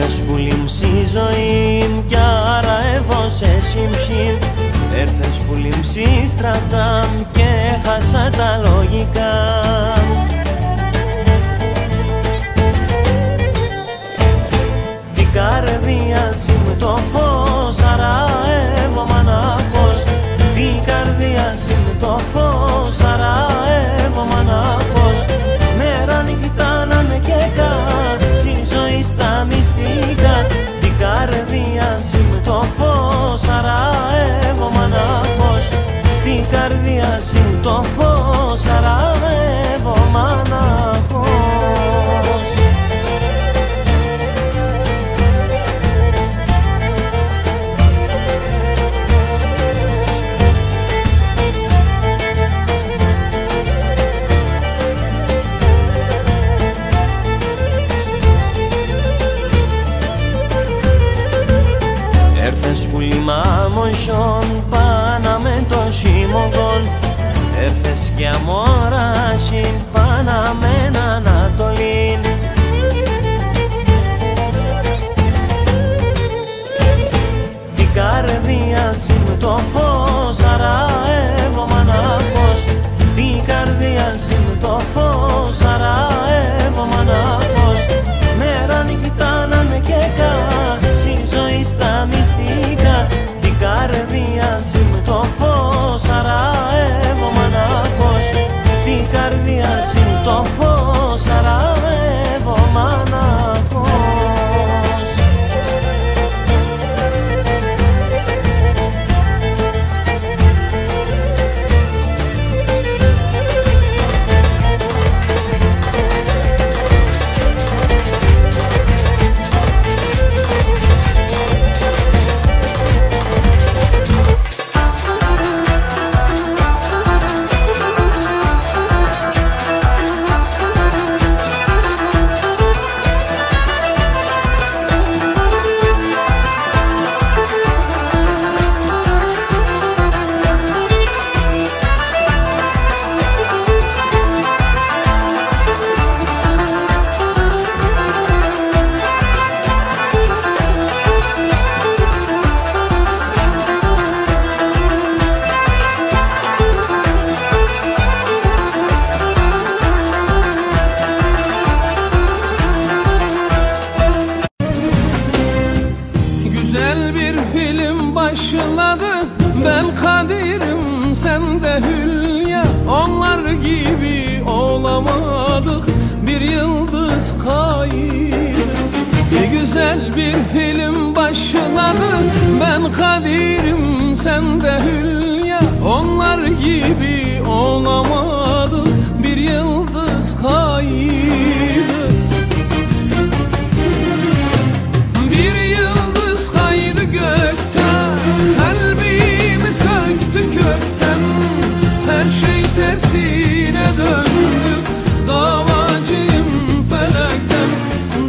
Έρθες που λίμψει η ζωή κι άρα έβωσε σύμψη. Έρθες που λίμψει στρατά και χάσα τα λογικά. Την καρδία με το φως, άρα εγώ μονάχος. Την καρδία με το φως, άρα εγώ μονάχος. Μέρα νύχτα να με καίκα, στη ζωή στα μυστικά. Την καρδία με το φως, άρα εγώ μονάχος. Την καρδία με το φως, άρα εγώ μονάχος. Έρθες που λιμάμωσον πάνα με το σιμωγόν. Έρθες και αμόρασιν πάνα με Ανατολήν. Την καρδία με το φως, άρα εγώ μονάχος. Την καρδία με το φως, άρα εγώ μονάχος. Μέρα νύχτα να με καίκα, στη ζωή στα μυστικά. Την καρδία με το φως, άρα εγώ μονάχος. Την καρδία με το φως, άρα εγώ μονάχος. Ben Kadir'im, sen de Hülya. Onlar gibi olamadık, bir yıldız kaydı. Güzel bir film başladı. Ben Kadir'im, sen de Hülya. Onlar gibi olamadık, bir yıldız kaydı. Bir yıldız kaydı gökten, kalbimi söktü kökten. Her şey tersine döndü, davacıyım felekten,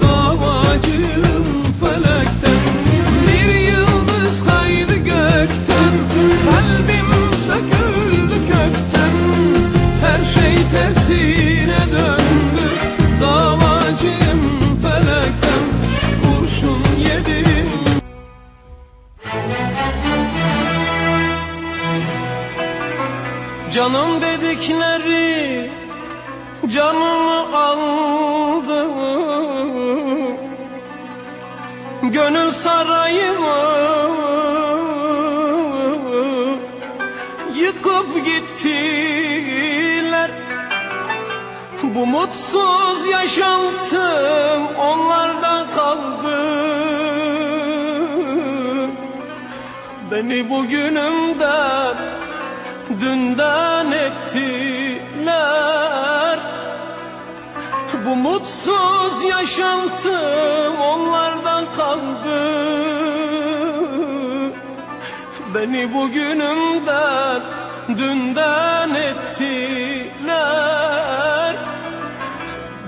davacıyım felekten. Bir yıldız kaydı gökten, kalbim söküldü kökten. Her şey tersine döndü, davacıyım felekten. Kurşun yedim. Canım dedikleri canımı aldı, gönül sarayımı yıkıp gittiler. Bu mutsuz yaşantım onlardan kaldı. Beni bugünümden dünden ettiler. Bu mutsuz yaşantım onlardan kaldı. Beni bugünümden dünden ettiler.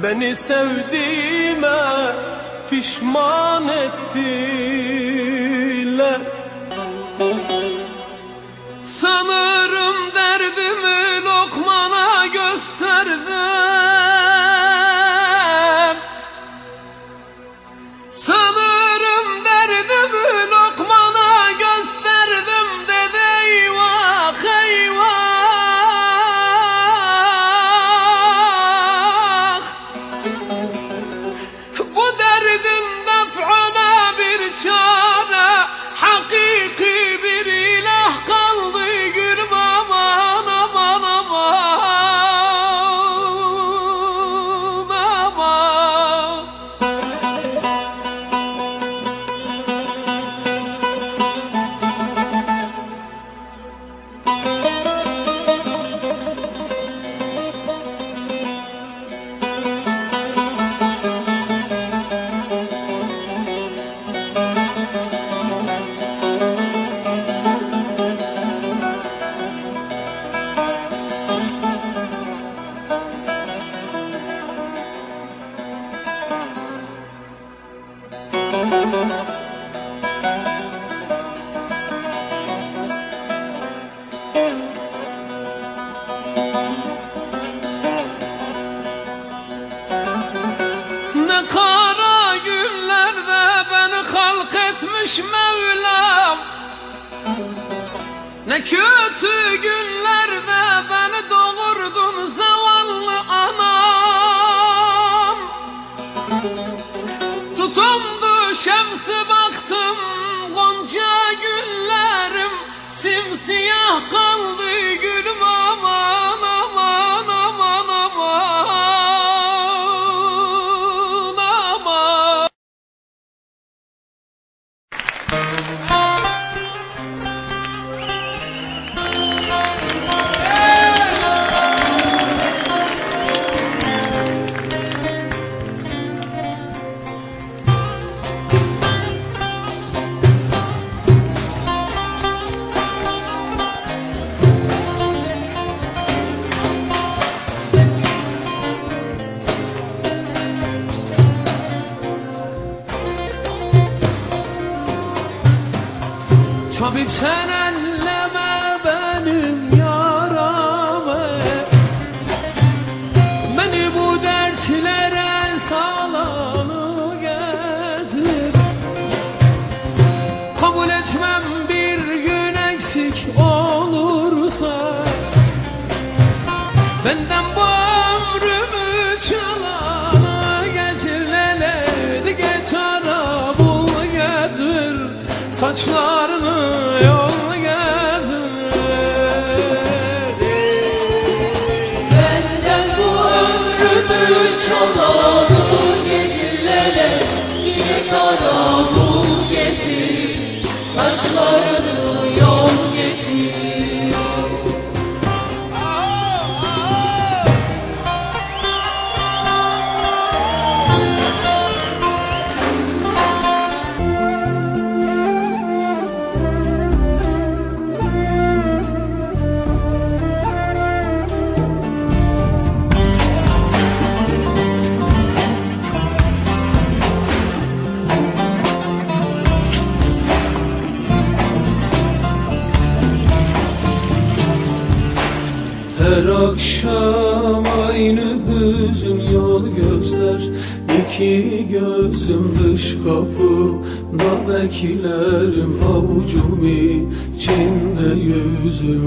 Beni sevdiğime pişman ettiler. Sanırım derdimi Lokman'a gösterdim. Sanırım Ne kara günlerde beni halk etmiş Mevlam, ne kötü günlerde beni doğurdun zavallı anam. Tutumdu şemsi baktım gonca güllerim, simsiyah kaldı gülüm aman aman aman aman. Tabip sen elleme benim yaramı, beni bu dertlere salanı getir. Kabul etmem bir gün eksik olursa, benden bu ömrümü çalanı getir. Leleydi getara bul getir, saçlarını yol getir. Benden bu ömrümü çalanı getir. Leleydi getara bul getir, saçlarını yol getir. Her akşam aynı hüzün yol gözler, İki gözüm dış kapıda beklerim, avucum içinde yüzüm.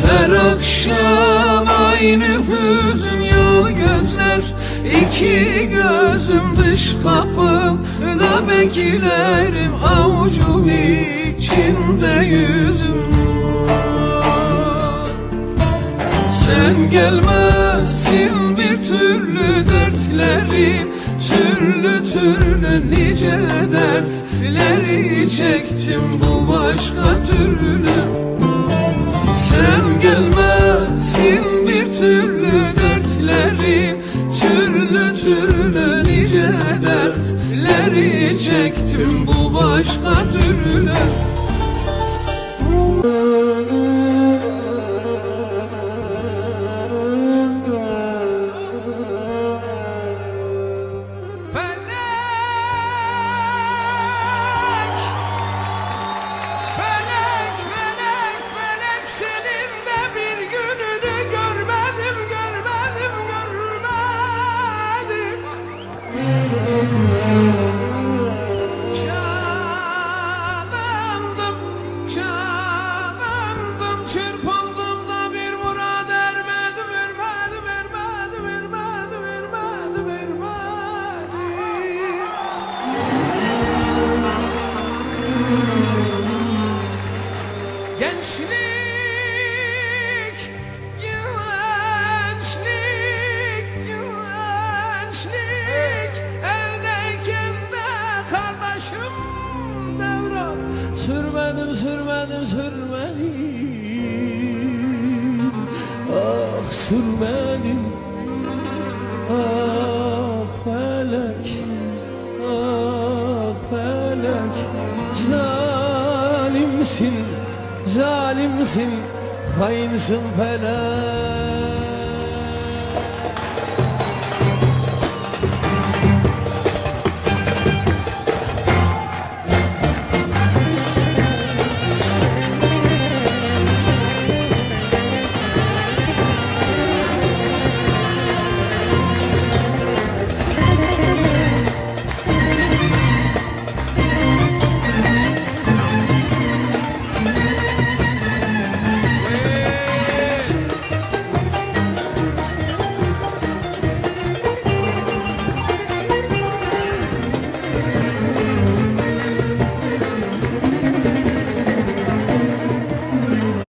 Her akşam aynı hüzün yol gözler, İki gözüm dış kapıda beklerim, avucum içinde yüzüm. Sen gelmezsin bir türlü dertlerim, türlü türlü nice dertleri çektim bu başka türlü. Sen gelmezsin bir türlü dertlerim, türlü türlü nice dertleri çektim bu başka türlü. Sürmedim, ah felek, ah felek. Zalimsin, zalimsin, hainsin felek.